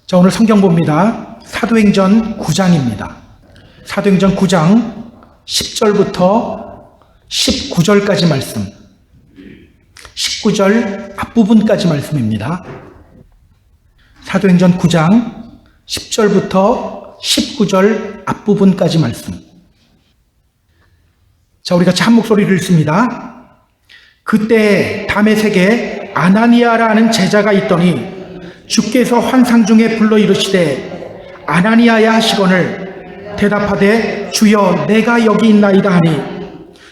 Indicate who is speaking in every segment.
Speaker 1: 자, 오늘 성경 봅니다. 사도행전 9장입니다. 사도행전 9장 10절부터 19절까지 말씀, 19절 앞부분까지 말씀입니다. 사도행전 9장 10절부터 19절 앞부분까지 말씀. 자, 우리 같이 한 목소리를 읽습니다. 그때 다메섹에 아나니아라는 제자가 있더니 주께서 환상 중에 불러 이르시되 아나니아야 하시거늘 대답하되 주여 내가 여기 있나이다 하니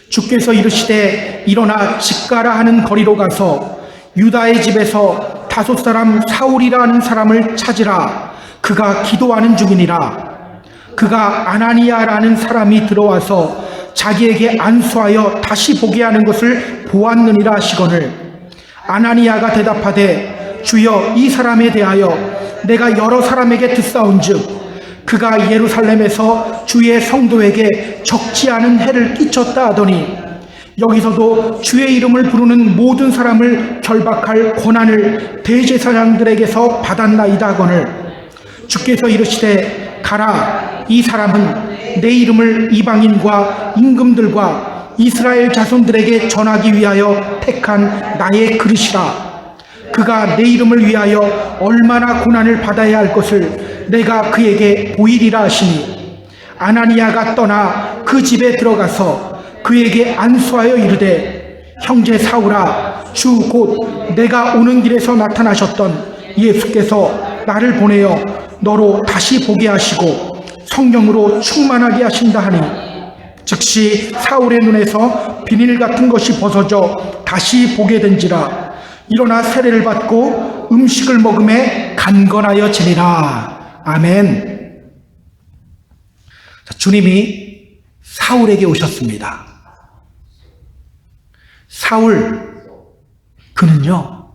Speaker 1: 주께서 이르시되 일어나 집가라 하는 거리로 가서 유다의 집에서 다섯 사람 사울이라 하는 사람을 찾으라. 그가 기도하는 중이니라. 그가 아나니아라는 사람이 들어와서 자기에게 안수하여 다시 보게 하는 것을 보았느니라 하시거늘 아나니아가 대답하되 주여 이 사람에 대하여 내가 여러 사람에게 듣사온즉 그가 예루살렘에서 주의 성도에게 적지 않은 해를 끼쳤다 하더니 여기서도 주의 이름을 부르는 모든 사람을 결박할 권한을 대제사장들에게서 받았나이다 하거늘 주께서 이르시되 가라. 이 사람은 내 이름을 이방인과 임금들과 이스라엘 자손들에게 전하기 위하여 택한 나의 그릇이라. 그가 내 이름을 위하여 얼마나 고난을 받아야 할 것을 내가 그에게 보이리라 하시니 아나니아가 떠나 그 집에 들어가서 그에게 안수하여 이르되 형제 사울아 주 곧 내가 오는 길에서 나타나셨던 예수께서 나를 보내어 너로 다시 보게 하시고 성령으로 충만하게 하신다 하니 즉시 사울의 눈에서 비닐 같은 것이 벗어져 다시 보게 된지라. 일어나 세례를 받고 음식을 먹음에 간건하여 지니라. 아멘. 자, 주님이 사울에게 오셨습니다. 사울, 그는요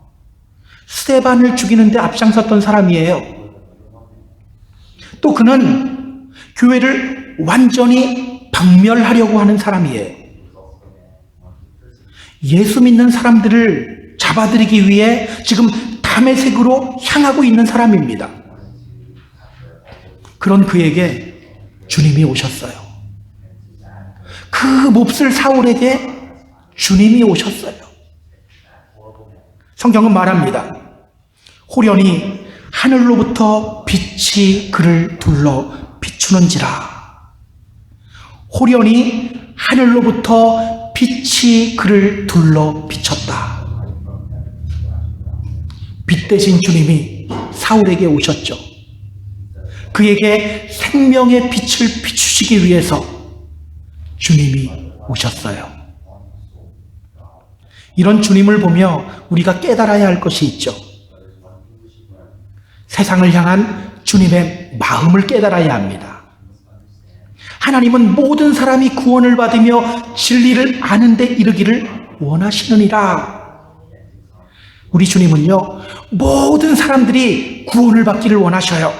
Speaker 1: 스데반을 죽이는데 앞장섰던 사람이에요. 또 그는 교회를 완전히 박멸하려고 하는 사람이에요. 예수 믿는 사람들을 잡아들이기 위해 지금 다메섹으로 향하고 있는 사람입니다. 그런 그에게 주님이 오셨어요. 그 몹쓸 사울에게 주님이 오셨어요. 성경은 말합니다. 호련히 하늘로부터 빛이 그를 둘러 비추는지라. 호련히 하늘로부터 빛이 그를 둘러 비쳤다. 빛 대신 주님이 사울에게 오셨죠. 그에게 생명의 빛을 비추시기 위해서 주님이 오셨어요. 이런 주님을 보며 우리가 깨달아야 할 것이 있죠. 세상을 향한 주님의 마음을 깨달아야 합니다. 하나님은 모든 사람이 구원을 받으며 진리를 아는 데 이르기를 원하시느니라. 우리 주님은요 모든 사람들이 구원을 받기를 원하셔요.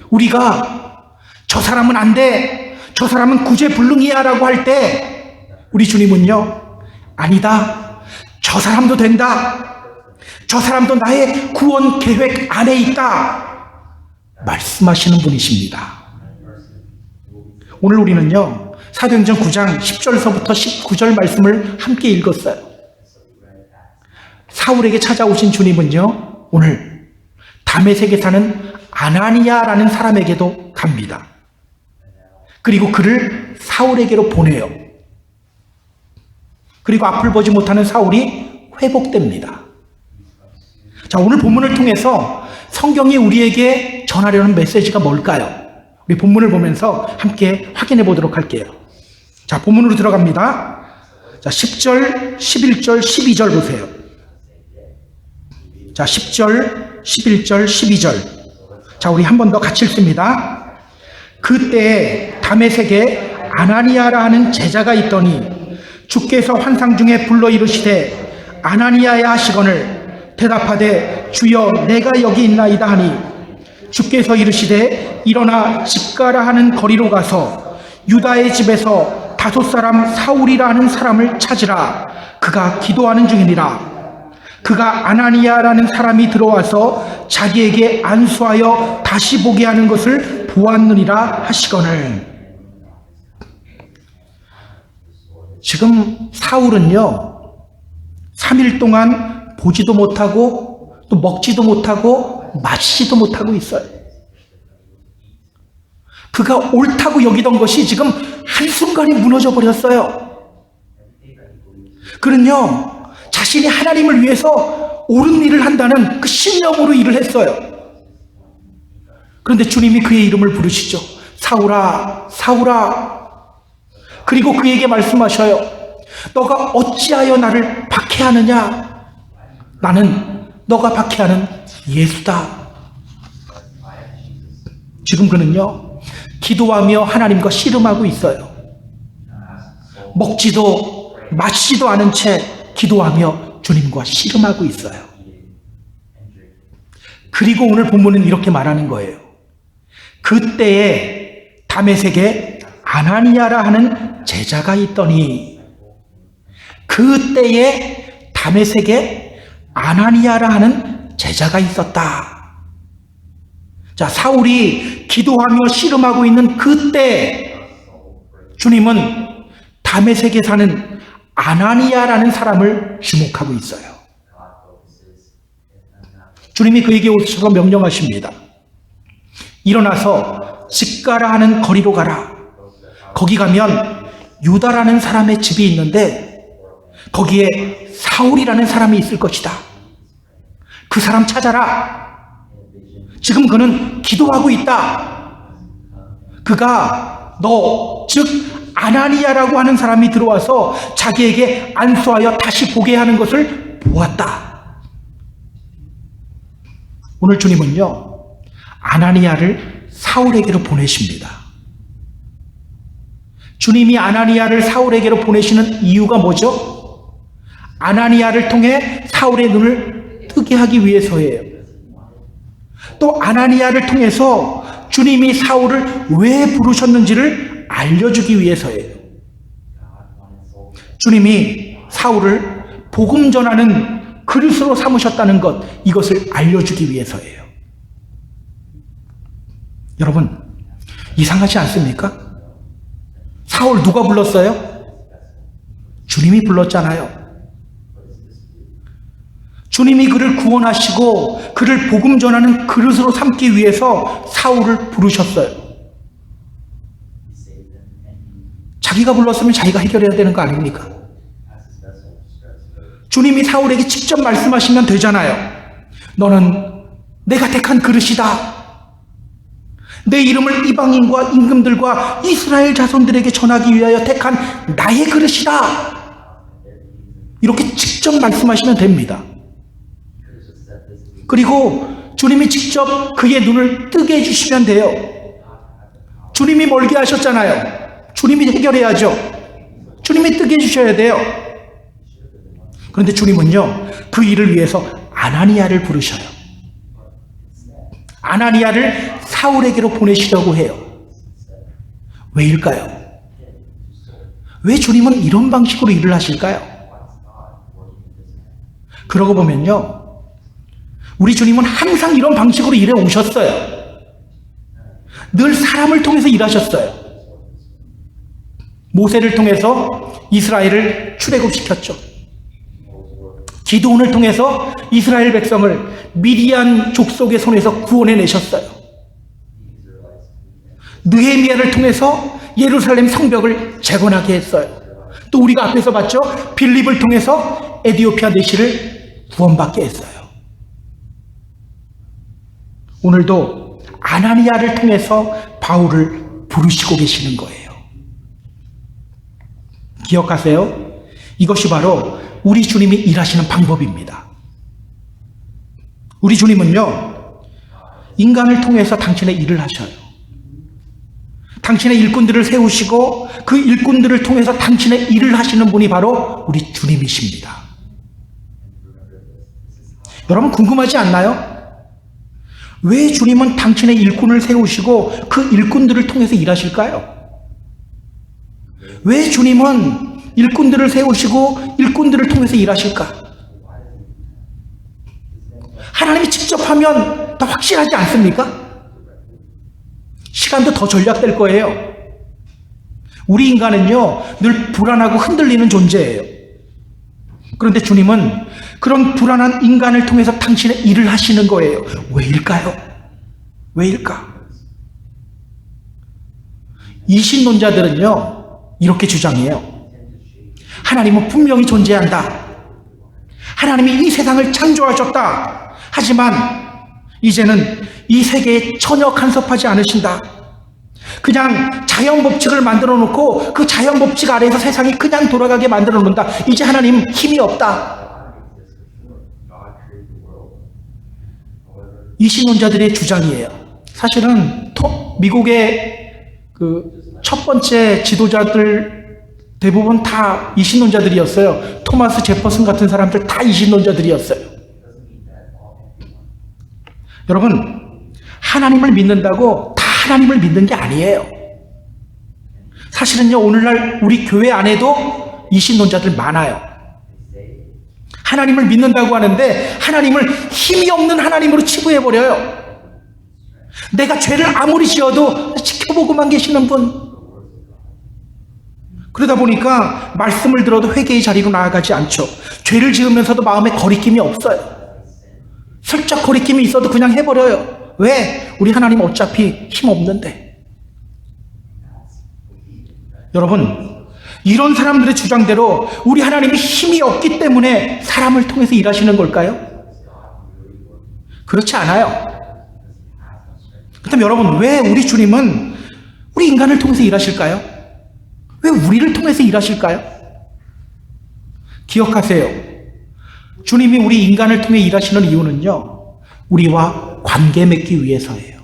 Speaker 1: 우리가 저 사람은 안 돼, 저 사람은 구제불능이야 라고 할 때 우리 주님은요 아니다, 저 사람도 된다, 저 사람도 나의 구원 계획 안에 있다 말씀하시는 분이십니다. 오늘 우리는요 사도행전 9장 10절서부터 19절 말씀을 함께 읽었어요. 사울에게 찾아오신 주님은요 오늘 다메섹에 사는 아나니아라는 사람에게도 갑니다. 그리고 그를 사울에게로 보내요. 그리고 앞을 보지 못하는 사울이 회복됩니다. 자, 오늘 본문을 통해서 성경이 우리에게 전하려는 메시지가 뭘까요? 우리 본문을 보면서 함께 확인해 보도록 할게요. 자, 본문으로 들어갑니다. 자, 10절, 11절, 12절 보세요. 자, 10절, 11절, 12절. 자, 우리 한 번 더 같이 읽습니다. 그때 다메섹에 아나니아라 하는 제자가 있더니 주께서 환상 중에 불러 이르시되 아나니아야 하시거늘 대답하되 주여 내가 여기 있나이다 하니 주께서 이르시되 일어나 집가라 하는 거리로 가서 유다의 집에서 다섯 사람 사울이라 하는 사람을 찾으라. 그가 기도하는 중이니라. 그가 아나니아라는 사람이 들어와서 자기에게 안수하여 다시 보게 하는 것을 보았느니라 하시거늘. 지금 사울은요, 3일 동안 보지도 못하고 또 먹지도 못하고 마시지도 못하고 있어요. 그가 옳다고 여기던 것이 지금 한순간에 무너져 버렸어요. 그는요, 자신이 하나님을 위해서 옳은 일을 한다는 그 신념으로 일을 했어요. 그런데 주님이 그의 이름을 부르시죠. 사울아, 사울아. 그리고 그에게 말씀하셔요. 너가 어찌하여 나를 박해하느냐? 나는 너가 박해하는 예수다. 지금 그는요, 기도하며 하나님과 씨름하고 있어요. 먹지도 마시지도 않은 채 기도하며 주님과 씨름하고 있어요. 그리고 오늘 본문은 이렇게 말하는 거예요. 그때에 다메섹에 아나니아라 하는 제자가 있더니, 그때에 다메섹에 아나니아라 하는 제자가 있었다. 자, 사울이 기도하며 씨름하고 있는 그때 주님은 다메섹에 사는 아나니아라는 사람을 주목하고 있어요. 주님이 그에게 오셔서 명령하십니다. 일어나서 직가라 하는 거리로 가라. 거기 가면 유다라는 사람의 집이 있는데 거기에 사울이라는 사람이 있을 것이다. 그 사람 찾아라. 지금 그는 기도하고 있다. 그가 너, 즉 아나니아라고 하는 사람이 들어와서 자기에게 안수하여 다시 보게 하는 것을 보았다. 오늘 주님은요, 아나니아를 사울에게로 보내십니다. 주님이 아나니아를 사울에게로 보내시는 이유가 뭐죠? 아나니아를 통해 사울의 눈을 뜨게 하기 위해서예요. 또 아나니아를 통해서 주님이 사울을 왜 부르셨는지를 알려주기 위해서예요. 주님이 사울을 복음 전하는 그릇으로 삼으셨다는 것, 이것을 알려주기 위해서예요. 여러분, 이상하지 않습니까? 사울 누가 불렀어요? 주님이 불렀잖아요. 주님이 그를 구원하시고 그를 복음 전하는 그릇으로 삼기 위해서 사울을 부르셨어요. 자기가 불렀으면 자기가 해결해야 되는 거 아닙니까? 주님이 사울에게 직접 말씀하시면 되잖아요. 너는 내가 택한 그릇이다. 내 이름을 이방인과 임금들과 이스라엘 자손들에게 전하기 위하여 택한 나의 그릇이다. 이렇게 직접 말씀하시면 됩니다. 그리고 주님이 직접 그의 눈을 뜨게 해주시면 돼요. 주님이 멀게 하셨잖아요. 주님이 해결해야죠. 주님이 뜨게 해주셔야 돼요. 그런데 주님은요, 그 일을 위해서 아나니아를 부르셔요. 아나니아를 사울에게로 보내시려고 해요. 왜일까요? 왜 주님은 이런 방식으로 일을 하실까요? 그러고 보면요, 우리 주님은 항상 이런 방식으로 일해 오셨어요. 늘 사람을 통해서 일하셨어요. 모세를 통해서 이스라엘을 출애굽시켰죠. 기드온을 통해서 이스라엘 백성을 미디안 족속의 손에서 구원해내셨어요. 느헤미야를 통해서 예루살렘 성벽을 재건하게 했어요. 또 우리가 앞에서 봤죠? 빌립을 통해서 에디오피아 내시를 구원받게 했어요. 오늘도 아나니아를 통해서 바울을 부르시고 계시는 거예요. 기억하세요. 이것이 바로 우리 주님이 일하시는 방법입니다. 우리 주님은요, 인간을 통해서 당신의 일을 하셔요. 당신의 일꾼들을 세우시고 그 일꾼들을 통해서 당신의 일을 하시는 분이 바로 우리 주님이십니다. 여러분 궁금하지 않나요? 왜 주님은 당신의 일꾼을 세우시고 그 일꾼들을 통해서 일하실까요? 왜 주님은 일꾼들을 세우시고 일꾼들을 통해서 일하실까? 하면 더 확실하지 않습니까? 시간도 더 절약될 거예요. 우리 인간은요, 늘 불안하고 흔들리는 존재예요. 그런데 주님은 그런 불안한 인간을 통해서 당신의 일을 하시는 거예요. 왜일까요? 왜일까? 이신론자들은요, 이렇게 주장해요. 하나님은 분명히 존재한다. 하나님이 이 세상을 창조하셨다. 하지만 이제는 이 세계에 전혀 간섭하지 않으신다. 그냥 자연 법칙을 만들어 놓고 그 자연 법칙 아래에서 세상이 그냥 돌아가게 만들어 놓는다. 이제 하나님 힘이 없다. 이신론자들의 주장이에요. 사실은 미국의 그 첫 번째 지도자들 대부분 다 이신론자들이었어요. 토마스 제퍼슨 같은 사람들 다 이신론자들이었어요. 여러분, 하나님을 믿는다고 다 하나님을 믿는 게 아니에요. 사실은요, 오늘날 우리 교회 안에도 이신론자들 많아요. 하나님을 믿는다고 하는데 하나님을 힘이 없는 하나님으로 치부해버려요. 내가 죄를 아무리 지어도 지켜보고만 계시는 분. 그러다 보니까 말씀을 들어도 회개의 자리로 나아가지 않죠. 죄를 지으면서도 마음에 거리낌이 없어요. 슬쩍 거리낌이 있어도 그냥 해버려요. 왜? 우리 하나님 어차피 힘 없는데. 여러분, 이런 사람들의 주장대로 우리 하나님이 힘이 없기 때문에 사람을 통해서 일하시는 걸까요? 그렇지 않아요. 그렇다면 여러분, 왜 우리 주님은 우리 인간을 통해서 일하실까요? 왜 우리를 통해서 일하실까요? 기억하세요. 주님이 우리 인간을 통해 일하시는 이유는요, 우리와 관계 맺기 위해서예요.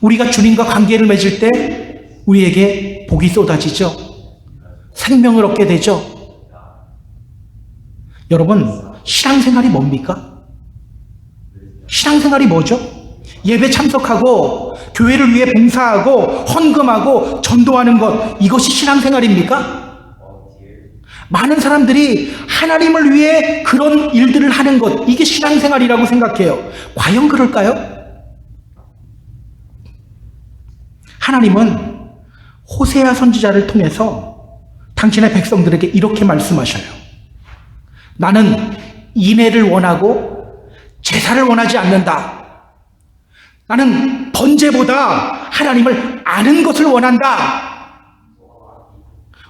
Speaker 1: 우리가 주님과 관계를 맺을 때 우리에게 복이 쏟아지죠. 생명을 얻게 되죠. 여러분, 신앙생활이 뭡니까? 신앙생활이 뭐죠? 예배 참석하고 교회를 위해 봉사하고 헌금하고 전도하는 것, 이것이 신앙생활입니까? 많은 사람들이 하나님을 위해 그런 일들을 하는 것, 이게 신앙생활이라고 생각해요. 과연 그럴까요? 하나님은 호세아 선지자를 통해서 당신의 백성들에게 이렇게 말씀하셔요. 나는 인애를 원하고 제사를 원하지 않는다. 나는 번제보다 하나님을 아는 것을 원한다.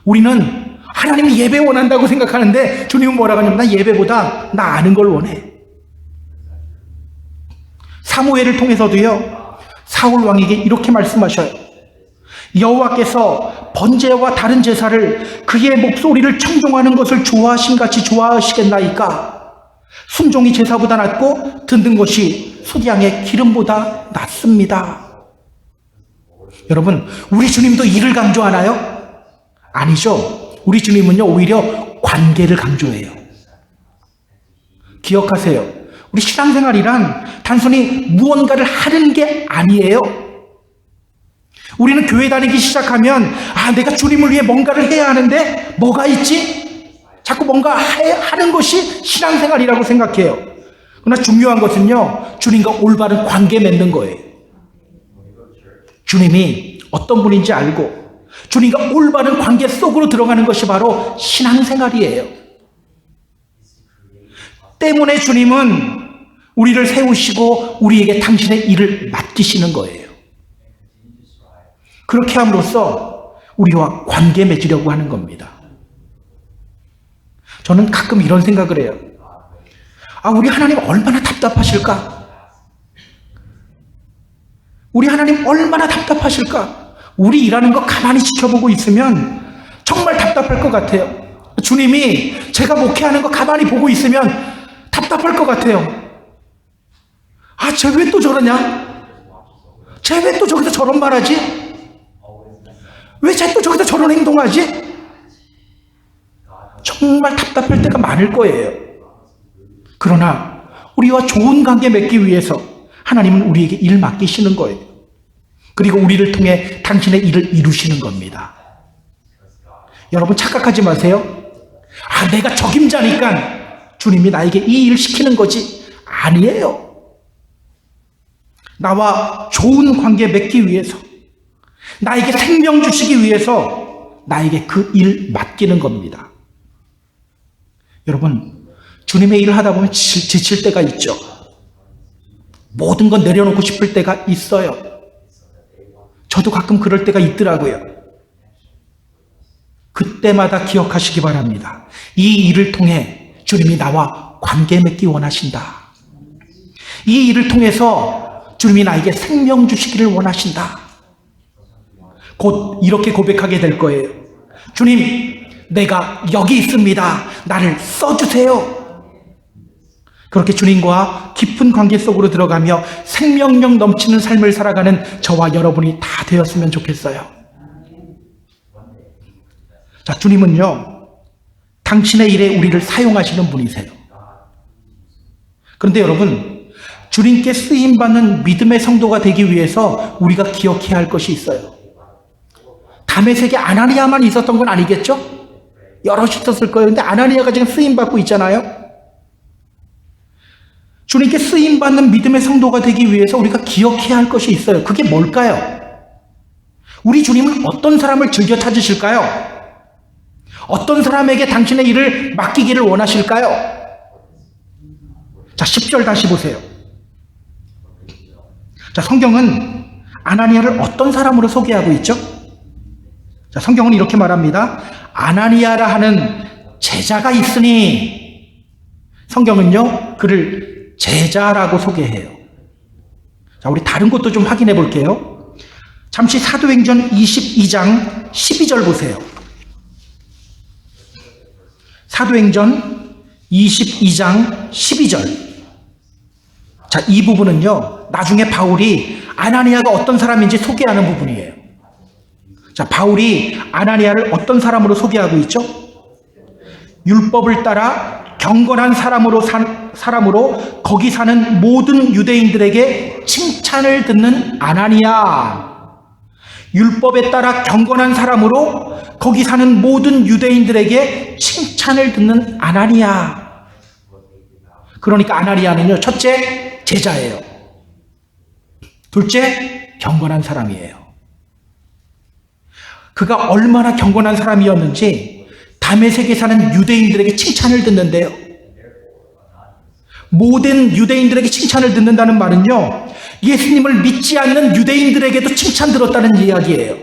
Speaker 1: 우리는 하나님이 예배 원한다고 생각하는데 주님은 뭐라고 하냐면 나 예배보다 나 아는 걸 원해. 사무엘을 통해서도요, 사울 왕에게 이렇게 말씀하셔요. 여호와께서 번제와 다른 제사를 그의 목소리를 청종하는 것을 좋아하신 같이 좋아하시겠나이까? 순종이 제사보다 낫고 듣는 것이 숫양의 기름보다 낫습니다. 여러분, 우리 주님도 일을 강조하나요? 아니죠. 우리 주님은요, 오히려 관계를 강조해요. 기억하세요. 우리 신앙생활이란 단순히 무언가를 하는 게 아니에요. 우리는 교회 다니기 시작하면 내가 주님을 위해 뭔가를 해야 하는데 뭐가 있지? 자꾸 뭔가 하는 것이 신앙생활이라고 생각해요. 그러나 중요한 것은요, 주님과 올바른 관계 맺는 거예요. 주님이 어떤 분인지 알고 주님과 올바른 관계 속으로 들어가는 것이 바로 신앙생활이에요. 때문에 주님은 우리를 세우시고 우리에게 당신의 일을 맡기시는 거예요. 그렇게 함으로써 우리와 관계 맺으려고 하는 겁니다. 저는 가끔 이런 생각을 해요. 우리 하나님 얼마나 답답하실까? 우리 하나님 얼마나 답답하실까? 우리 일하는 거 가만히 지켜보고 있으면 정말 답답할 것 같아요. 주님이 제가 목회하는 거 가만히 보고 있으면 답답할 것 같아요. 쟤 왜 또 저러냐? 쟤 왜 또 저기서 저런 말 하지? 왜 쟤 또 저기서 저런 행동하지? 정말 답답할 때가 많을 거예요. 그러나 우리와 좋은 관계 맺기 위해서 하나님은 우리에게 일 맡기시는 거예요. 그리고 우리를 통해 당신의 일을 이루시는 겁니다. 여러분 착각하지 마세요. 내가 적임자니까 주님이 나에게 이 일 시키는 거지. 아니에요. 나와 좋은 관계 맺기 위해서, 나에게 생명 주시기 위해서 나에게 그 일 맡기는 겁니다. 여러분, 주님의 일을 하다 보면 지칠 때가 있죠. 모든 건 내려놓고 싶을 때가 있어요. 저도 가끔 그럴 때가 있더라고요. 그때마다 기억하시기 바랍니다. 이 일을 통해 주님이 나와 관계 맺기 원하신다. 이 일을 통해서 주님이 나에게 생명 주시기를 원하신다. 곧 이렇게 고백하게 될 거예요. 주님, 내가 여기 있습니다. 나를 써주세요. 그렇게 주님과 깊은 관계 속으로 들어가며 생명력 넘치는 삶을 살아가는 저와 여러분이 다 되었으면 좋겠어요. 자, 주님은요, 당신의 일에 우리를 사용하시는 분이세요. 그런데 여러분, 주님께 쓰임받는 믿음의 성도가 되기 위해서 우리가 기억해야 할 것이 있어요. 다메섹에 아나니아만 있었던 건 아니겠죠? 여럿이 있었을 거예요. 근데 아나니아가 지금 쓰임받고 있잖아요. 주님께 쓰임받는 믿음의 성도가 되기 위해서 우리가 기억해야 할 것이 있어요. 그게 뭘까요? 우리 주님은 어떤 사람을 즐겨 찾으실까요? 어떤 사람에게 당신의 일을 맡기기를 원하실까요? 자, 10절 다시 보세요. 자, 성경은 아나니아를 어떤 사람으로 소개하고 있죠? 자, 성경은 이렇게 말합니다. 아나니아라 하는 제자가 있으니, 성경은요, 그를 제자라고 소개해요. 자, 우리 다른 것도 좀 확인해 볼게요. 잠시 사도행전 22장 12절 보세요. 사도행전 22장 12절. 자, 이 부분은요, 나중에 바울이 아나니아가 어떤 사람인지 소개하는 부분이에요. 자, 바울이 아나니아를 어떤 사람으로 소개하고 있죠? 율법을 따라 경건한 사람으로 거기 사는 모든 유대인들에게 칭찬을 듣는 아나니아. 율법에 따라 경건한 사람으로 거기 사는 모든 유대인들에게 칭찬을 듣는 아나니아. 그러니까 아나니아는요, 첫째, 제자예요. 둘째, 경건한 사람이에요. 그가 얼마나 경건한 사람이었는지 다메섹에 사는 유대인들에게 칭찬을 듣는데요. 모든 유대인들에게 칭찬을 듣는다는 말은요, 예수님을 믿지 않는 유대인들에게도 칭찬 들었다는 이야기예요.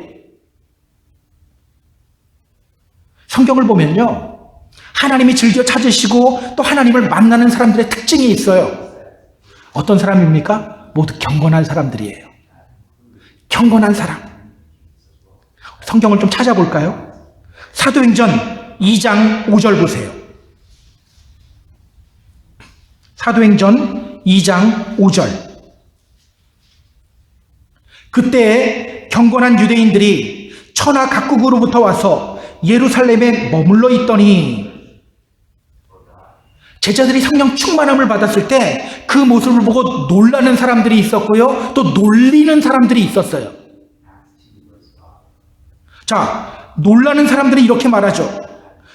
Speaker 1: 성경을 보면요, 하나님이 즐겨 찾으시고 또 하나님을 만나는 사람들의 특징이 있어요. 어떤 사람입니까? 모두 경건한 사람들이에요. 경건한 사람. 성경을 좀 찾아볼까요? 사도행전 2장 5절 보세요. 사도행전 2장 5절. 그때 경건한 유대인들이 천하 각국으로부터 와서 예루살렘에 머물러 있더니, 제자들이 성령 충만함을 받았을 때 그 모습을 보고 놀라는 사람들이 있었고요, 또 놀리는 사람들이 있었어요. 자, 놀라는 사람들이 이렇게 말하죠.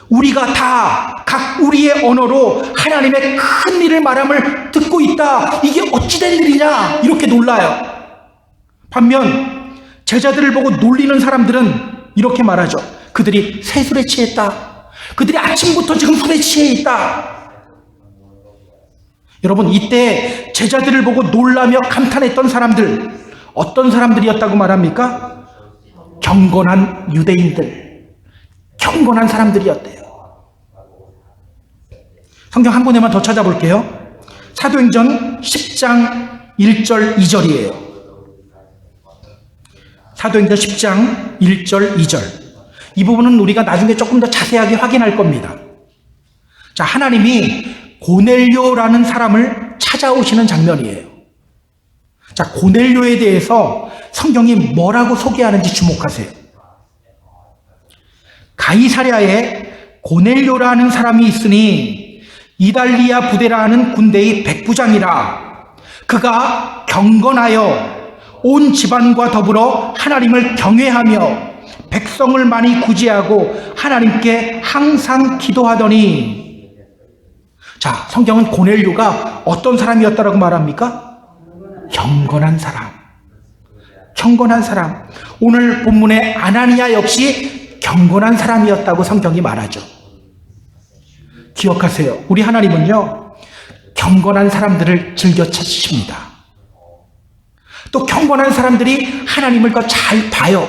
Speaker 1: 우리가 다 각 우리의 언어로 하나님의 큰 일을 말함을 듣고 있다. 이게 어찌된 일이냐? 이렇게 놀라요. 반면 제자들을 보고 놀리는 사람들은 이렇게 말하죠. 그들이 새술에 취했다. 그들이 아침부터 지금 술에 취해 있다. 여러분, 이때 제자들을 보고 놀라며 감탄했던 사람들, 어떤 사람들이었다고 말합니까? 경건한 유대인들, 경건한 사람들이었대요. 성경 한 군데만 더 찾아볼게요. 사도행전 10장 1절 2절이에요. 사도행전 10장 1절 2절. 이 부분은 우리가 나중에 조금 더 자세하게 확인할 겁니다. 자, 하나님이 고넬료라는 사람을 찾아오시는 장면이에요. 자, 고넬료에 대해서 성경이 뭐라고 소개하는지 주목하세요. 가이사랴에 고넬료라는 사람이 있으니 이달리아 부대라 하는 군대의 백부장이라. 그가 경건하여 온 집안과 더불어 하나님을 경외하며 백성을 많이 구제하고 하나님께 항상 기도하더니. 자, 성경은 고넬료가 어떤 사람이었다라고 말합니까? 경건한 사람. 경건한 사람. 오늘 본문의 아나니아 역시 경건한 사람이었다고 성경이 말하죠. 기억하세요. 우리 하나님은요, 경건한 사람들을 즐겨 찾으십니다. 또 경건한 사람들이 하나님을 더 잘 봐요.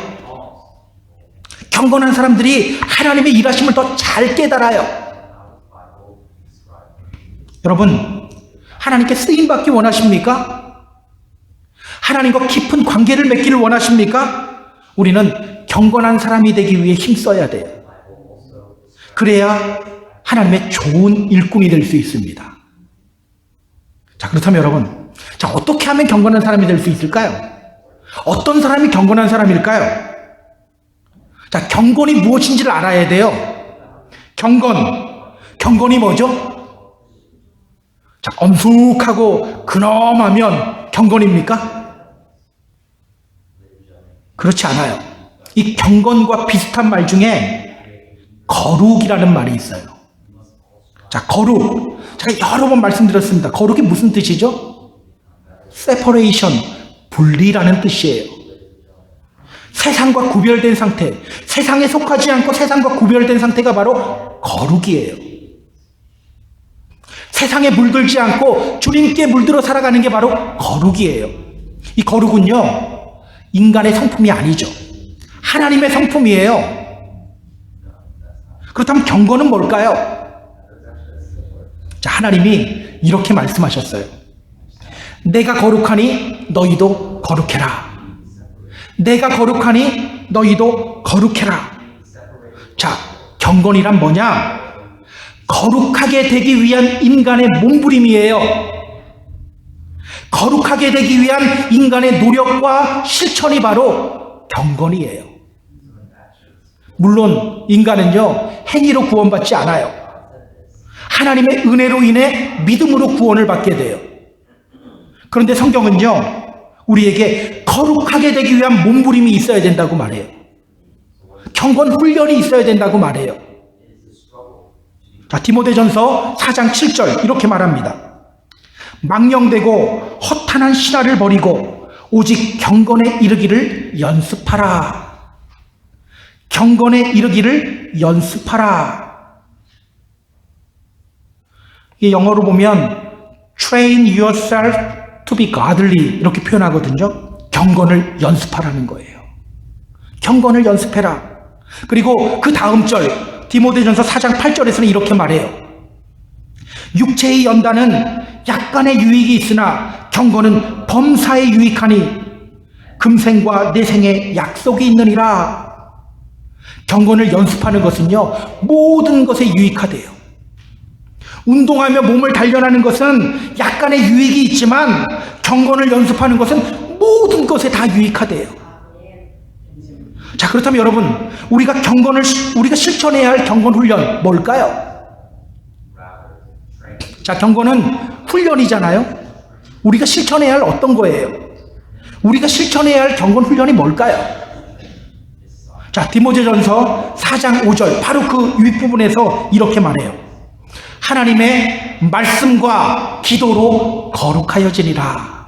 Speaker 1: 경건한 사람들이 하나님의 일하심을 더 잘 깨달아요. 여러분, 하나님께 쓰임받기 원하십니까? 하나님과 깊은 관계를 맺기를 원하십니까? 우리는 경건한 사람이 되기 위해 힘써야 돼요. 그래야 하나님의 좋은 일꾼이 될 수 있습니다. 자, 그렇다면 여러분, 자, 어떻게 하면 경건한 사람이 될 수 있을까요? 어떤 사람이 경건한 사람일까요? 자, 경건이 무엇인지를 알아야 돼요. 경건이 뭐죠? 자, 엄숙하고 근엄하면 경건입니까? 그렇지 않아요. 이 경건과 비슷한 말 중에 거룩이라는 말이 있어요. 자, 거룩. 제가 여러 번 말씀드렸습니다. 거룩이 무슨 뜻이죠? separation, 분리라는 뜻이에요. 세상과 구별된 상태, 세상에 속하지 않고 세상과 구별된 상태가 바로 거룩이에요. 세상에 물들지 않고 주님께 물들어 살아가는 게 바로 거룩이에요. 이 거룩은요, 인간의 성품이 아니죠. 하나님의 성품이에요. 그렇다면 경건은 뭘까요? 자, 하나님이 이렇게 말씀하셨어요. 내가 거룩하니 너희도 거룩해라. 내가 거룩하니 너희도 거룩해라. 자, 경건이란 뭐냐? 거룩하게 되기 위한 인간의 몸부림이에요. 거룩하게 되기 위한 인간의 노력과 실천이 바로 경건이에요. 물론 인간은요, 행위로 구원받지 않아요. 하나님의 은혜로 인해 믿음으로 구원을 받게 돼요. 그런데 성경은요, 우리에게 거룩하게 되기 위한 몸부림이 있어야 된다고 말해요. 경건 훈련이 있어야 된다고 말해요. 자, 디모데전서 4장 7절 이렇게 말합니다. 망령되고 허탄한 신화를 버리고 오직 경건에 이르기를 연습하라. 경건에 이르기를 연습하라. 이 영어로 보면 train yourself to be godly 이렇게 표현하거든요. 경건을 연습하라는 거예요. 경건을 연습해라. 그리고 그 다음 절 디모데전서 4장 8절에서는 이렇게 말해요. 육체의 연단은 약간의 유익이 있으나 경건은 범사에 유익하니 금생과 내생에 약속이 있느니라. 경건을 연습하는 것은요, 모든 것에 유익하대요. 운동하며 몸을 단련하는 것은 약간의 유익이 있지만 경건을 연습하는 것은 모든 것에 다 유익하대요. 자, 그렇다면 여러분, 우리가 실천해야 할 경건 훈련 뭘까요? 자, 경건은 훈련이잖아요. 우리가 실천해야 할 어떤 거예요? 우리가 실천해야 할 경건 훈련이 뭘까요? 자, 디모데전서 4장 5절 바로 그 윗부분에서 이렇게 말해요. 하나님의 말씀과 기도로 거룩하여지니라.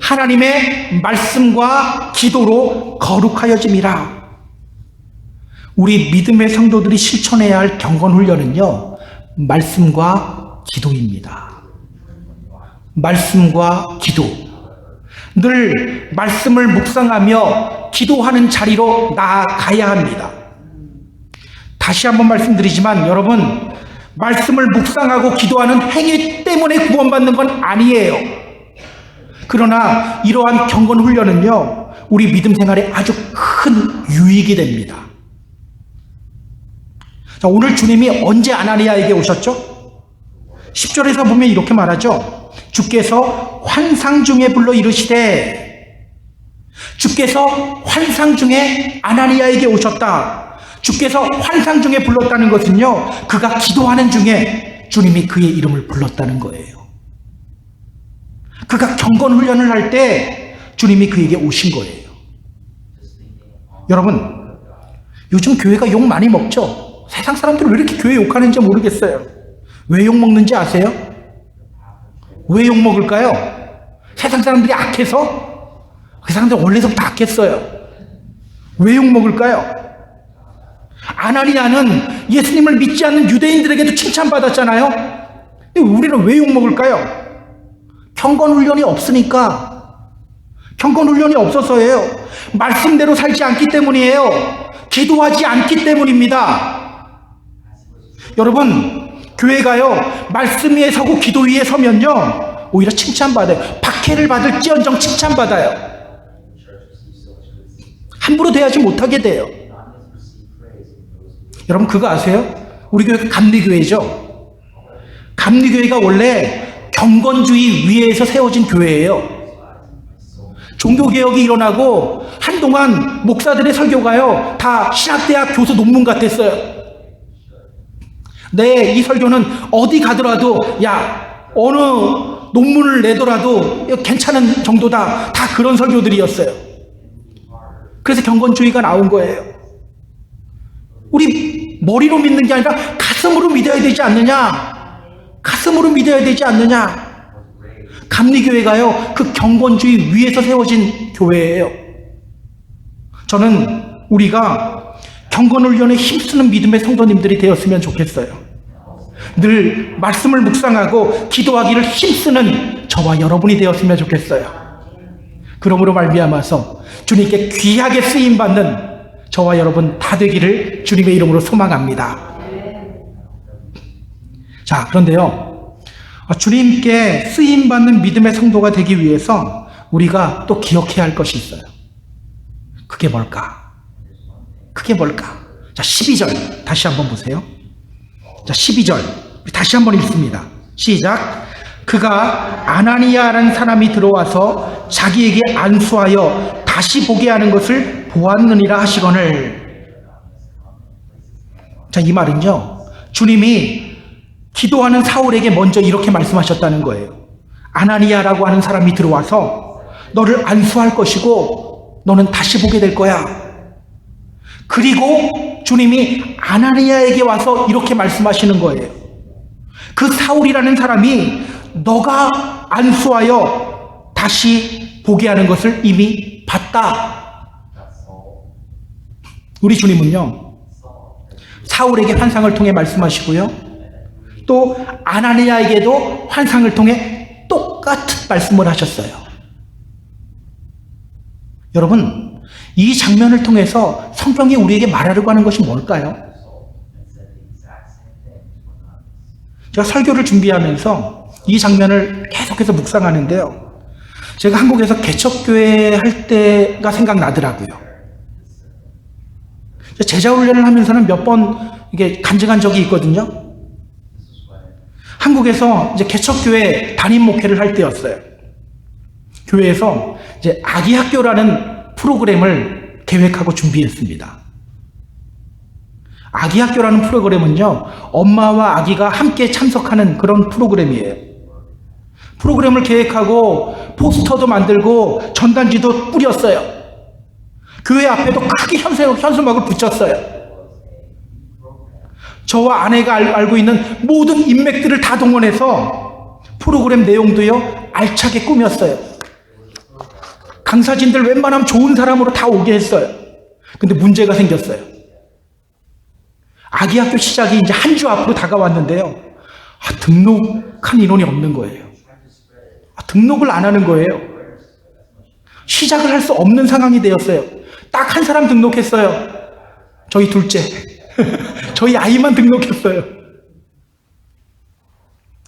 Speaker 1: 하나님의 말씀과 기도로 거룩하여짐이라. 우리 믿음의 성도들이 실천해야 할 경건 훈련은요, 말씀과 기도입니다. 말씀과 기도. 늘 말씀을 묵상하며 기도하는 자리로 나아가야 합니다. 다시 한번 말씀드리지만 여러분, 말씀을 묵상하고 기도하는 행위 때문에 구원받는 건 아니에요. 그러나 이러한 경건 훈련은요, 우리 믿음 생활에 아주 큰 유익이 됩니다. 자, 오늘 주님이 언제 아나니아에게 오셨죠? 10절에서 보면 이렇게 말하죠. 주께서 환상 중에 불러 이르시되, 주께서 환상 중에 아나니아에게 오셨다. 주께서 환상 중에 불렀다는 것은요, 그가 기도하는 중에 주님이 그의 이름을 불렀다는 거예요. 그가 경건 훈련을 할 때 주님이 그에게 오신 거예요. 여러분, 요즘 교회가 욕 많이 먹죠? 세상 사람들은 왜 이렇게 교회 욕하는지 모르겠어요. 왜 욕먹는지 아세요? 왜 욕먹을까요? 세상 사람들이 악해서? 그 사람들 원래부터 악했어요. 왜 욕먹을까요? 아나니아는 예수님을 믿지 않는 유대인들에게도 칭찬받았잖아요. 우리는 왜 욕먹을까요? 경건훈련이 없으니까. 경건훈련이 없어서예요. 말씀대로 살지 않기 때문이에요. 기도하지 않기 때문입니다. 여러분, 교회가요, 말씀 위에 서고 기도 위에 서면요, 오히려 칭찬받아요. 박해를 받을지언정 칭찬받아요. 함부로 대하지 못하게 돼요. 여러분, 그거 아세요? 우리 교회가 감리교회죠. 감리교회가 원래 경건주의 위에서 세워진 교회예요. 종교개혁이 일어나고 한동안 목사들의 설교가요, 다 신학대학 교수 논문 같았어요. 네, 이 설교는 어디 가더라도, 야, 어느 논문을 내더라도 괜찮은 정도다. 다 그런 설교들이었어요. 그래서 경건주의가 나온 거예요. 우리 머리로 믿는 게 아니라 가슴으로 믿어야 되지 않느냐? 가슴으로 믿어야 되지 않느냐? 감리교회가요, 그 경건주의 위에서 세워진 교회예요. 저는 우리가 경건훈련에 힘쓰는 믿음의 성도님들이 되었으면 좋겠어요. 늘 말씀을 묵상하고 기도하기를 힘쓰는 저와 여러분이 되었으면 좋겠어요. 그러므로 말미암아서 주님께 귀하게 쓰임받는 저와 여러분 다 되기를 주님의 이름으로 소망합니다. 자, 그런데요, 주님께 쓰임받는 믿음의 성도가 되기 위해서 우리가 또 기억해야 할 것이 있어요. 그게 뭘까? 그게 뭘까? 자, 12절 다시 한번 보세요. 자, 12절 다시 한번 읽습니다. 시작. 그가 아나니아라는 사람이 들어와서 자기에게 안수하여 다시 보게 하는 것을 보았느니라 하시거늘. 자, 이 말은요, 주님이 기도하는 사울에게 먼저 이렇게 말씀하셨다는 거예요. 아나니아라고 하는 사람이 들어와서 너를 안수할 것이고 너는 다시 보게 될 거야. 그리고 주님이 아나니아에게 와서 이렇게 말씀하시는 거예요. 그 사울이라는 사람이 너가 안수하여 다시 보게 하는 것을 이미 봤다. 우리 주님은요, 사울에게 환상을 통해 말씀하시고요, 또 아나니아에게도 환상을 통해 똑같은 말씀을 하셨어요. 여러분, 이 장면을 통해서 성경이 우리에게 말하려고 하는 것이 뭘까요? 제가 설교를 준비하면서 이 장면을 계속해서 묵상하는데요, 제가 한국에서 개척교회 할 때가 생각나더라고요. 제자훈련을 하면서는 몇 번 이게 간증한 적이 있거든요. 한국에서 이제 개척교회 담임 목회를 할 때였어요. 교회에서 이제 아기 학교라는 프로그램을 계획하고 준비했습니다. 아기 학교라는 프로그램은요, 엄마와 아기가 함께 참석하는 그런 프로그램이에요. 프로그램을 계획하고 포스터도 만들고 전단지도 뿌렸어요. 교회 앞에도 크게 현수막을 붙였어요. 저와 아내가 알고 있는 모든 인맥들을 다 동원해서 프로그램 내용도요, 알차게 꾸몄어요. 강사진들 웬만하면 좋은 사람으로 다 오게 했어요. 근데 문제가 생겼어요. 아기 학교 시작이 이제 한 주 앞으로 다가왔는데요, 등록한 인원이 없는 거예요. 등록을 안 하는 거예요. 시작을 할 수 없는 상황이 되었어요. 딱 한 사람 등록했어요. 저희 둘째. 저희 아이만 등록했어요.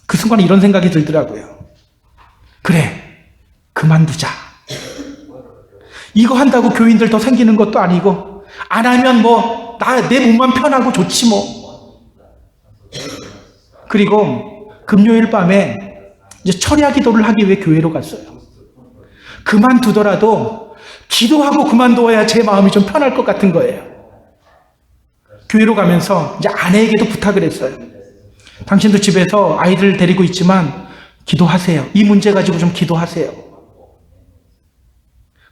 Speaker 1: 그 순간 이런 생각이 들더라고요. 그래, 그만두자. 이거 한다고 교인들 더 생기는 것도 아니고, 안 하면 뭐 내 몸만 편하고 좋지 뭐. 그리고 금요일 밤에 이제 철야 기도를 하기 위해 교회로 갔어요. 그만두더라도 기도하고 그만둬야 제 마음이 좀 편할 것 같은 거예요. 교회로 가면서 이제 아내에게도 부탁을 했어요. 당신도 집에서 아이들 데리고 있지만 기도하세요. 이 문제 가지고 좀 기도하세요.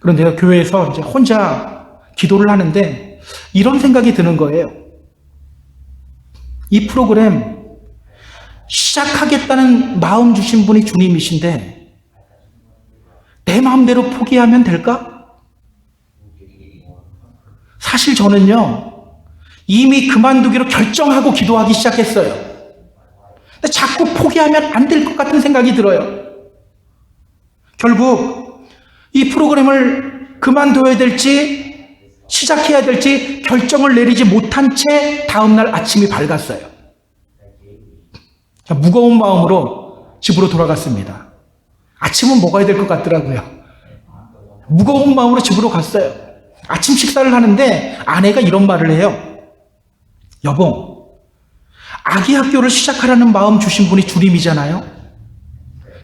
Speaker 1: 그런데 교회에서 이제 혼자 기도를 하는데 이런 생각이 드는 거예요. 이 프로그램 시작하겠다는 마음 주신 분이 주님이신데 내 마음대로 포기하면 될까? 사실 저는요, 이미 그만두기로 결정하고 기도하기 시작했어요. 근데 자꾸 포기하면 안 될 것 같은 생각이 들어요. 결국 이 프로그램을 그만둬야 될지 시작해야 될지 결정을 내리지 못한 채 다음날 아침이 밝았어요. 무거운 마음으로 집으로 돌아갔습니다. 아침은 먹어야 될 것 같더라고요. 무거운 마음으로 집으로 갔어요. 아침 식사를 하는데 아내가 이런 말을 해요. 여보, 아기 학교를 시작하라는 마음 주신 분이 주님이잖아요.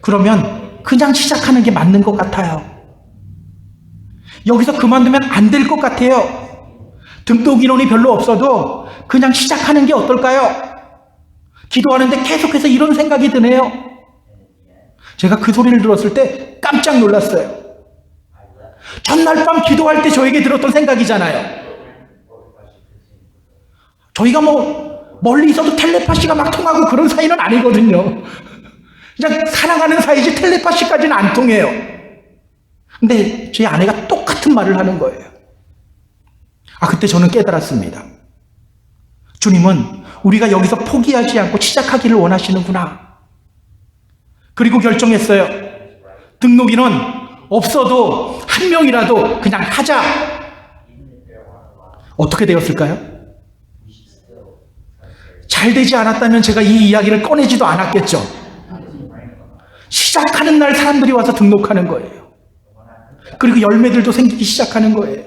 Speaker 1: 그러면 그냥 시작하는 게 맞는 것 같아요. 여기서 그만두면 안 될 것 같아요. 등록 인원이 별로 없어도 그냥 시작하는 게 어떨까요? 기도하는데 계속해서 이런 생각이 드네요. 제가 그 소리를 들었을 때 깜짝 놀랐어요. 전날 밤 기도할 때 저에게 들었던 생각이잖아요. 저희가 멀리 있어도 텔레파시가 막 통하고 그런 사이는 아니거든요. 그냥 사랑하는 사이지 텔레파시까지는 안 통해요. 근데 제 아내가 똑같은 말을 하는 거예요. 그때 저는 깨달았습니다. 주님은 우리가 여기서 포기하지 않고 시작하기를 원하시는구나. 그리고 결정했어요. 등록 인원 없어도 한 명이라도 그냥 하자. 어떻게 되었을까요? 잘 되지 않았다면 제가 이 이야기를 꺼내지도 않았겠죠. 시작하는 날 사람들이 와서 등록하는 거예요. 그리고 열매들도 생기기 시작하는 거예요.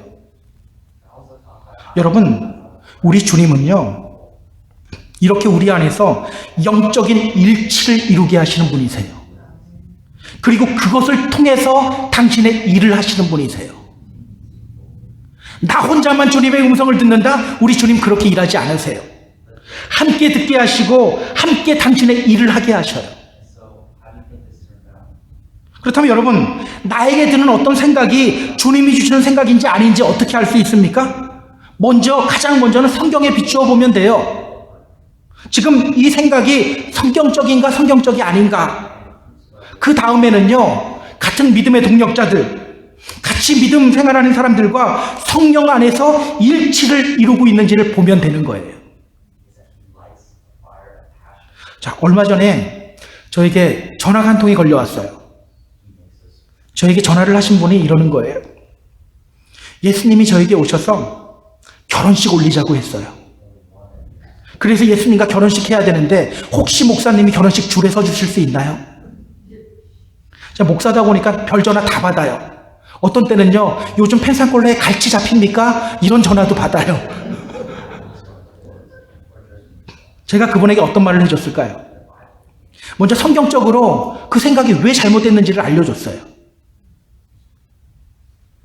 Speaker 1: 여러분, 우리 주님은요, 이렇게 우리 안에서 영적인 일치를 이루게 하시는 분이세요. 그리고 그것을 통해서 당신의 일을 하시는 분이세요. 나 혼자만 주님의 음성을 듣는다? 우리 주님 그렇게 일하지 않으세요. 함께 듣게 하시고 함께 당신의 일을 하게 하셔요. 그렇다면 여러분, 나에게 드는 어떤 생각이 주님이 주시는 생각인지 아닌지 어떻게 알 수 있습니까? 가장 먼저는 성경에 비추어 보면 돼요. 지금 이 생각이 성경적인가 성경적이 아닌가. 그 다음에는요, 같은 믿음의 동력자들, 같이 믿음 생활하는 사람들과 성령 안에서 일치를 이루고 있는지를 보면 되는 거예요. 자, 얼마 전에 저에게 전화가 한 통이 걸려왔어요. 저에게 전화를 하신 분이 이러는 거예요. 예수님이 저에게 오셔서 결혼식 올리자고 했어요. 그래서 예수님과 결혼식 해야 되는데 혹시 목사님이 결혼식 줄에 서 주실 수 있나요? 제가 목사다 보니까 별 전화 다 받아요. 어떤 때는요, 요즘 펜사콜레에 갈치 잡힙니까? 이런 전화도 받아요. 제가 그분에게 어떤 말을 해줬을까요? 먼저 성경적으로 그 생각이 왜 잘못됐는지를 알려줬어요.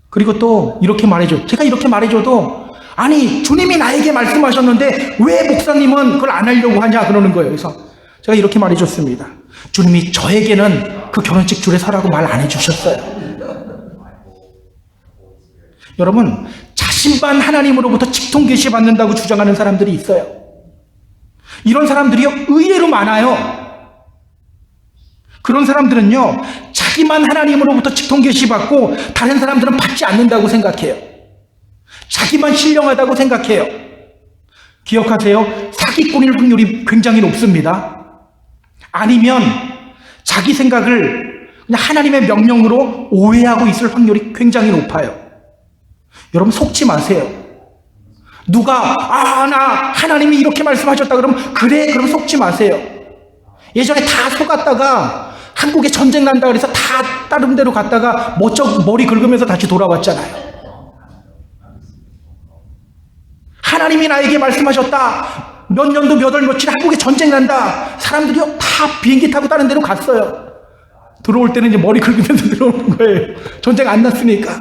Speaker 1: 그리고 또 이렇게 제가 이렇게 말해줘도 아니, 주님이 나에게 말씀하셨는데 왜 목사님은 그걸 안 하려고 하냐 그러는 거예요. 그래서 제가 이렇게 말해줬습니다. 주님이 저에게는 그 결혼식 줄에 서라고 말 안 해주셨어요. 여러분, 자신만 하나님으로부터 직통 계시 받는다고 주장하는 사람들이 있어요. 이런 사람들이 의외로 많아요. 그런 사람들은요, 자기만 하나님으로부터 직통 계시 받고 다른 사람들은 받지 않는다고 생각해요. 자기만 신령하다고 생각해요. 기억하세요. 사기꾼일 확률이 굉장히 높습니다. 아니면 자기 생각을 그냥 하나님의 명령으로 오해하고 있을 확률이 굉장히 높아요. 여러분, 속지 마세요. 누가 나 하나님이 이렇게 말씀하셨다 그러면 그래, 그럼 속지 마세요. 예전에 다 속았다가 한국에 전쟁 난다 그래서 다 다른 데로 갔다가 머리 긁으면서 다시 돌아왔잖아요. 하나님이 나에게 말씀하셨다. 몇 년도 몇 월 며칠 한국에 전쟁 난다. 사람들이 다 비행기 타고 다른 데로 갔어요. 들어올 때는 이제 머리 긁으면서 들어오는 거예요. 전쟁 안 났으니까.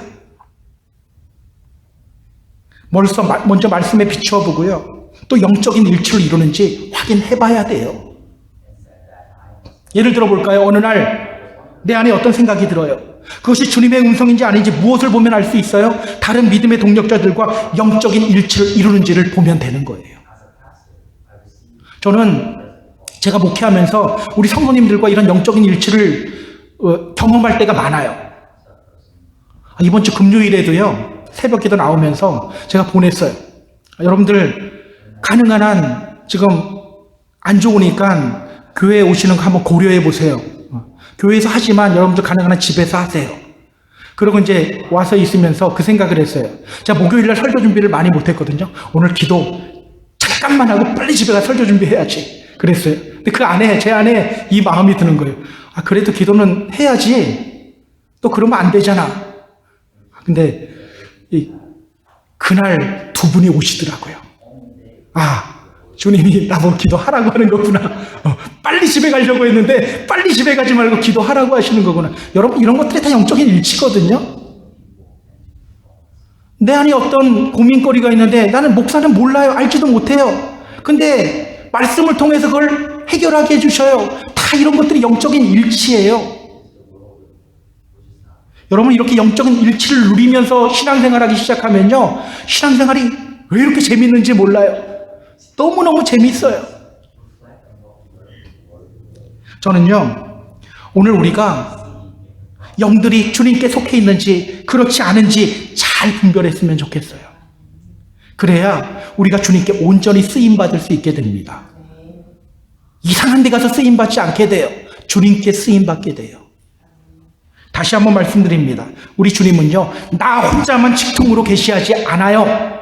Speaker 1: 먼저 말씀에 비추어 보고요. 또 영적인 일치를 이루는지 확인해 봐야 돼요. 예를 들어 볼까요? 어느 날 내 안에 어떤 생각이 들어요. 그것이 주님의 음성인지 아닌지 무엇을 보면 알 수 있어요? 다른 믿음의 동력자들과 영적인 일치를 이루는지를 보면 되는 거예요. 저는 제가 목회하면서 우리 성도님들과 이런 영적인 일치를 경험할 때가 많아요. 이번 주 금요일에도요, 새벽기도 나오면서 제가 보냈어요. 여러분들 가능한 한 지금 안 좋으니까 교회에 오시는 거 한번 고려해 보세요. 교회에서 하지만 여러분들 가능한 한 집에서 하세요. 그리고 이제 와서 있으면서 그 생각을 했어요. 제가 목요일날 설교 준비를 많이 못했거든요. 오늘 기도 잠깐만 하고 빨리 집에 가서 설교 준비해야지 그랬어요. 근데 그 안에, 제 안에 이 마음이 드는 거예요. 그래도 기도는 해야지. 또 그러면 안 되잖아. 근데 그날 두 분이 오시더라고요. 주님이 나보고 기도하라고 하는 거구나. 빨리 집에 가려고 했는데 빨리 집에 가지 말고 기도하라고 하시는 거구나. 여러분, 이런 것들이 다 영적인 일치거든요. 내 안에 어떤 고민거리가 있는데 나는 목사는 몰라요. 알지도 못해요. 근데 말씀을 통해서 그걸 해결하게 해주셔요. 다 이런 것들이 영적인 일치예요. 여러분, 이렇게 영적인 일치를 누리면서 신앙생활하기 시작하면요, 신앙생활이 왜 이렇게 재밌는지 몰라요. 너무너무 재밌어요. 저는요, 오늘 우리가 영들이 주님께 속해 있는지 그렇지 않은지 잘 분별했으면 좋겠어요. 그래야 우리가 주님께 온전히 쓰임받을 수 있게 됩니다. 이상한 데 가서 쓰임받지 않게 돼요. 주님께 쓰임받게 돼요. 다시 한번 말씀드립니다. 우리 주님은요, 나 혼자만 직통으로 계시하지 않아요.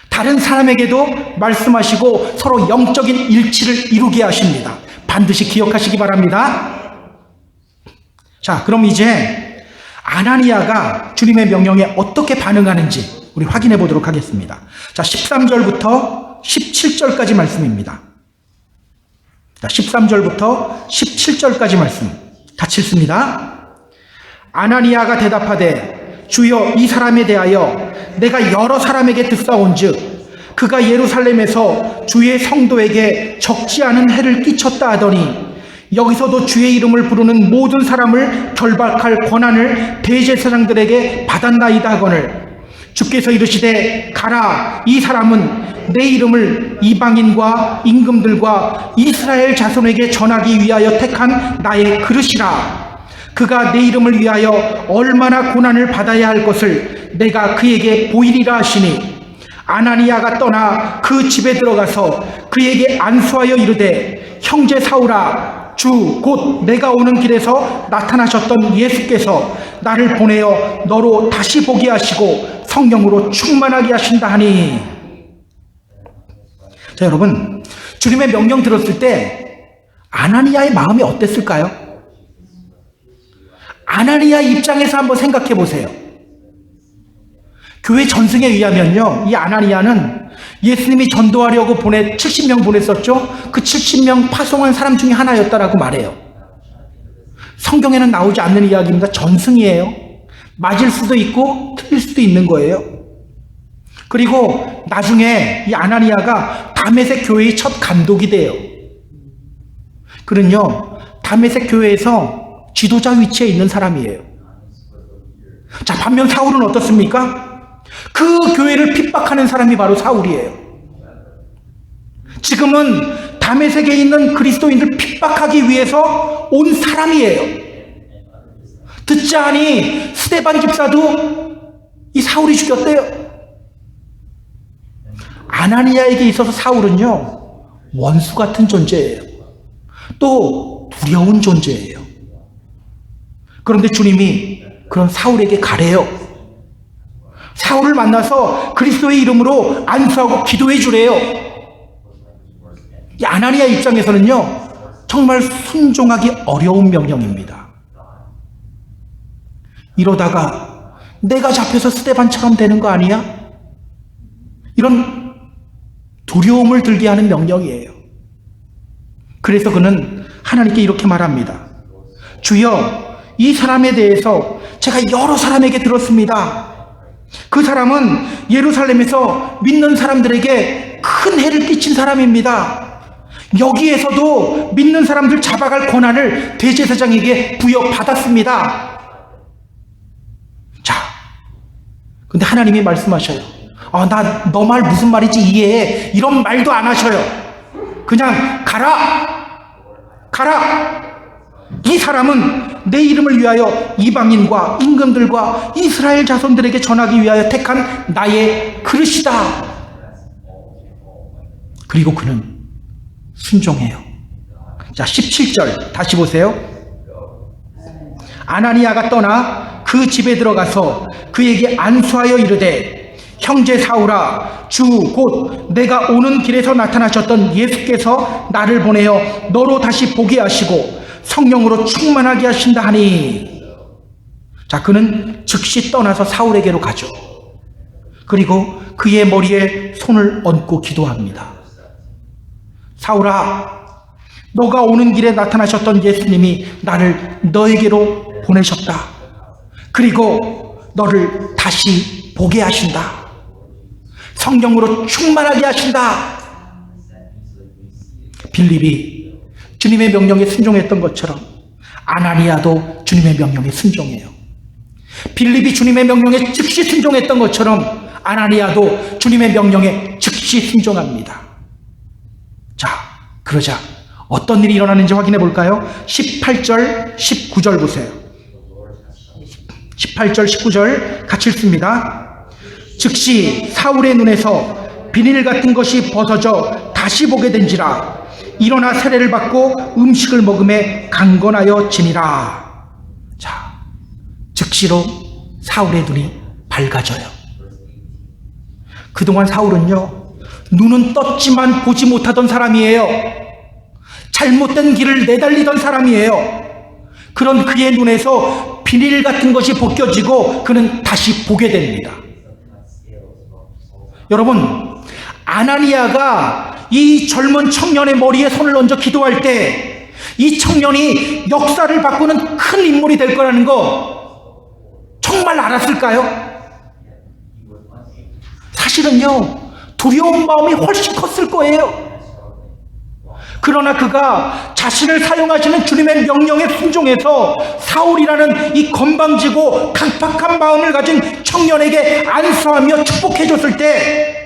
Speaker 1: 다른 사람에게도 말씀하시고 서로 영적인 일치를 이루게 하십니다. 반드시 기억하시기 바랍니다. 자, 그럼 이제 아나니아가 주님의 명령에 어떻게 반응하는지 우리 확인해 보도록 하겠습니다. 자, 13절부터 17절까지 말씀입니다. 자, 13절부터 17절까지 말씀 같이 읽습니다. 아나니아가 대답하되 주여, 이 사람에 대하여 내가 여러 사람에게 듣사온즉 그가 예루살렘에서 주의 성도에게 적지 않은 해를 끼쳤다 하더니 여기서도 주의 이름을 부르는 모든 사람을 결박할 권한을 대제사장들에게 받았나이다 하거늘 주께서 이르시되 가라, 이 사람은 내 이름을 이방인과 임금들과 이스라엘 자손에게 전하기 위하여 택한 나의 그릇이라. 그가 내 이름을 위하여 얼마나 고난을 받아야 할 것을 내가 그에게 보이리라 하시니 아나니아가 떠나 그 집에 들어가서 그에게 안수하여 이르되 형제 사울아, 주 곧 내가 오는 길에서 나타나셨던 예수께서 나를 보내어 너로 다시 보게 하시고 성령으로 충만하게 하신다 하니. 자, 여러분, 주님의 명령 들었을 때 아나니아의 마음이 어땠을까요? 아나니아 입장에서 한번 생각해 보세요. 교회 전승에 의하면요, 이 아나니아는 예수님이 전도하려고 70명 보냈었죠. 그 70명 파송한 사람 중에 하나였다라고 말해요. 성경에는 나오지 않는 이야기입니다. 전승이에요. 맞을 수도 있고 틀릴 수도 있는 거예요. 그리고 나중에 이 아나니아가 다메섹 교회의 첫 감독이 돼요. 그는요, 다메섹 교회에서 지도자 위치에 있는 사람이에요. 자, 반면 사울은 어떻습니까? 그 교회를 핍박하는 사람이 바로 사울이에요. 지금은 다메섹에 있는 그리스도인들 핍박하기 위해서 온 사람이에요. 듣지 않니 스데반 집사도 이 사울이 죽였대요. 아나니아에게 있어서 사울은요, 원수 같은 존재예요. 또 두려운 존재예요. 그런데 주님이 그런 사울에게 가래요. 사울을 만나서 그리스도의 이름으로 안수하고 기도해 주래요. 이 아나니아 입장에서는요, 정말 순종하기 어려운 명령입니다. 이러다가 내가 잡혀서 스데반처럼 되는 거 아니야? 이런 두려움을 들게 하는 명령이에요. 그래서 그는 하나님께 이렇게 말합니다. 주여, 이 사람에 대해서 제가 여러 사람에게 들었습니다. 그 사람은 예루살렘에서 믿는 사람들에게 큰 해를 끼친 사람입니다. 여기에서도 믿는 사람들 잡아갈 권한을 대제사장에게 부여받았습니다. 자, 근데 하나님이 말씀하셔요. 나 너 말 무슨 말인지 이해해. 이런 말도 안 하셔요. 그냥 가라. 가라. 이 사람은 내 이름을 위하여 이방인과 임금들과 이스라엘 자손들에게 전하기 위하여 택한 나의 그릇이다. 그리고 그는 순종해요. 자, 17절 다시 보세요. 아나니아가 떠나 그 집에 들어가서 그에게 안수하여 이르되, 형제 사울아, 주 곧 내가 오는 길에서 나타나셨던 예수께서 나를 보내어 너로 다시 보게 하시고 성령으로 충만하게 하신다 하니. 자, 그는 즉시 떠나서 사울에게로 가죠. 그리고 그의 머리에 손을 얹고 기도합니다. 사울아, 너가 오는 길에 나타나셨던 예수님이 나를 너에게로 보내셨다. 그리고 너를 다시 보게 하신다. 성령으로 충만하게 하신다. 빌립이 주님의 명령에 순종했던 것처럼 아나니아도 주님의 명령에 순종해요. 빌립이 주님의 명령에 즉시 순종했던 것처럼 아나니아도 주님의 명령에 즉시 순종합니다. 자, 그러자 어떤 일이 일어나는지 확인해 볼까요? 18절, 19절 보세요. 18절, 19절 같이 읽습니다. 즉시 사울의 눈에서 비닐 같은 것이 벗어져 다시 보게 된지라. 일어나 세례를 받고 음식을 먹음에 강건하여 지니라. 자, 즉시로 사울의 눈이 밝아져요. 그동안 사울은요, 눈은 떴지만 보지 못하던 사람이에요. 잘못된 길을 내달리던 사람이에요. 그런 그의 눈에서 비닐 같은 것이 벗겨지고 그는 다시 보게 됩니다. 여러분, 아나니아가 이 젊은 청년의 머리에 손을 얹어 기도할 때 이 청년이 역사를 바꾸는 큰 인물이 될 거라는 거 정말 알았을까요? 사실은요, 두려운 마음이 훨씬 컸을 거예요. 그러나 그가 자신을 사용하시는 주님의 명령에 순종해서 사울이라는 이 건방지고 강팍한 마음을 가진 청년에게 안수하며 축복해줬을 때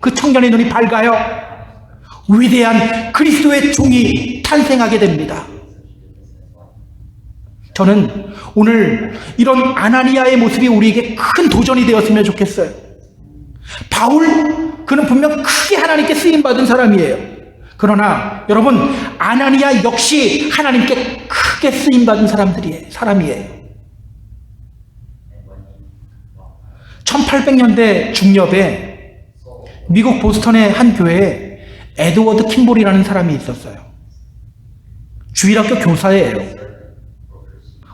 Speaker 1: 그 청년의 눈이 밝아요. 위대한 그리스도의 종이 탄생하게 됩니다. 저는 오늘 이런 아나니아의 모습이 우리에게 큰 도전이 되었으면 좋겠어요. 바울, 그는 분명 크게 하나님께 쓰임받은 사람이에요. 그러나 여러분, 아나니아 역시 하나님께 크게 쓰임받은 사람이에요. 1800년대 중엽에 미국 보스턴의 한 교회에 에드워드 킴볼이라는 사람이 있었어요. 주일학교 교사예요.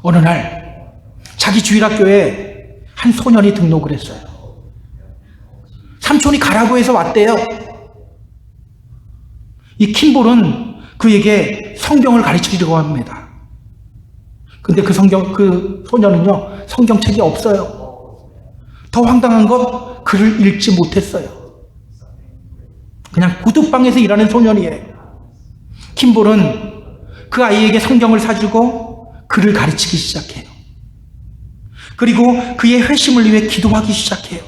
Speaker 1: 어느 날 자기 주일학교에 한 소년이 등록을 했어요. 삼촌이 가라고 해서 왔대요. 이 킴볼은 그에게 성경을 가르치려고 합니다. 근데 그 소년은요, 성경책이 없어요. 더 황당한 건 글을 읽지 못했어요. 그냥 구두방에서 일하는 소년이에요. 킴볼은 그 아이에게 성경을 사주고 글을 가르치기 시작해요. 그리고 그의 회심을 위해 기도하기 시작해요.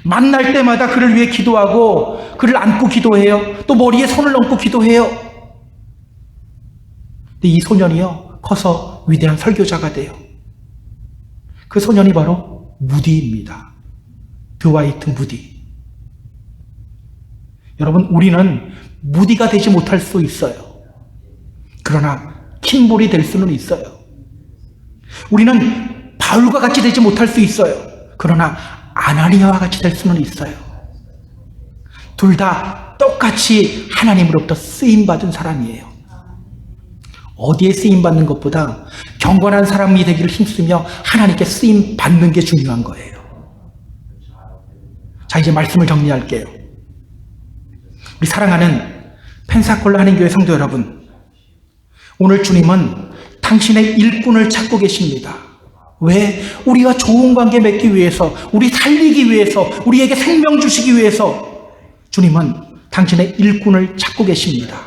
Speaker 1: 만날 때마다 그를 위해 기도하고 그를 안고 기도해요. 또 머리에 손을 얹고 기도해요. 근데 이 소년이요, 커서 위대한 설교자가 돼요. 그 소년이 바로 무디입니다. 드와이트 무디. 여러분, 우리는 무디가 되지 못할 수 있어요. 그러나 킴볼이 될 수는 있어요. 우리는 바울과 같이 되지 못할 수 있어요. 그러나 아나니아와 같이 될 수는 있어요. 둘 다 똑같이 하나님으로부터 쓰임받은 사람이에요. 어디에 쓰임받는 것보다 경건한 사람이 되기를 힘쓰며 하나님께 쓰임받는 게 중요한 거예요. 자, 이제 말씀을 정리할게요. 우리 사랑하는 펜사콜라 한인교회 성도 여러분, 오늘 주님은 당신의 일꾼을 찾고 계십니다. 왜? 우리와 좋은 관계 맺기 위해서, 우리 살리기 위해서, 우리에게 생명 주시기 위해서 주님은 당신의 일꾼을 찾고 계십니다.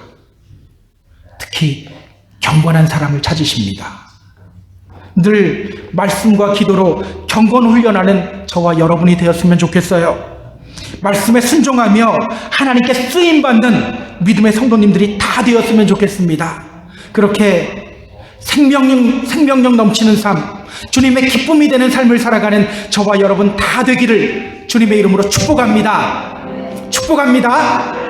Speaker 1: 특히 경건한 사람을 찾으십니다. 늘 말씀과 기도로 경건 훈련하는 저와 여러분이 되었으면 좋겠어요. 말씀에 순종하며 하나님께 쓰임받는 믿음의 성도님들이 다 되었으면 좋겠습니다. 그렇게 생명력 넘치는 삶, 주님의 기쁨이 되는 삶을 살아가는 저와 여러분 다 되기를 주님의 이름으로 축복합니다. 축복합니다.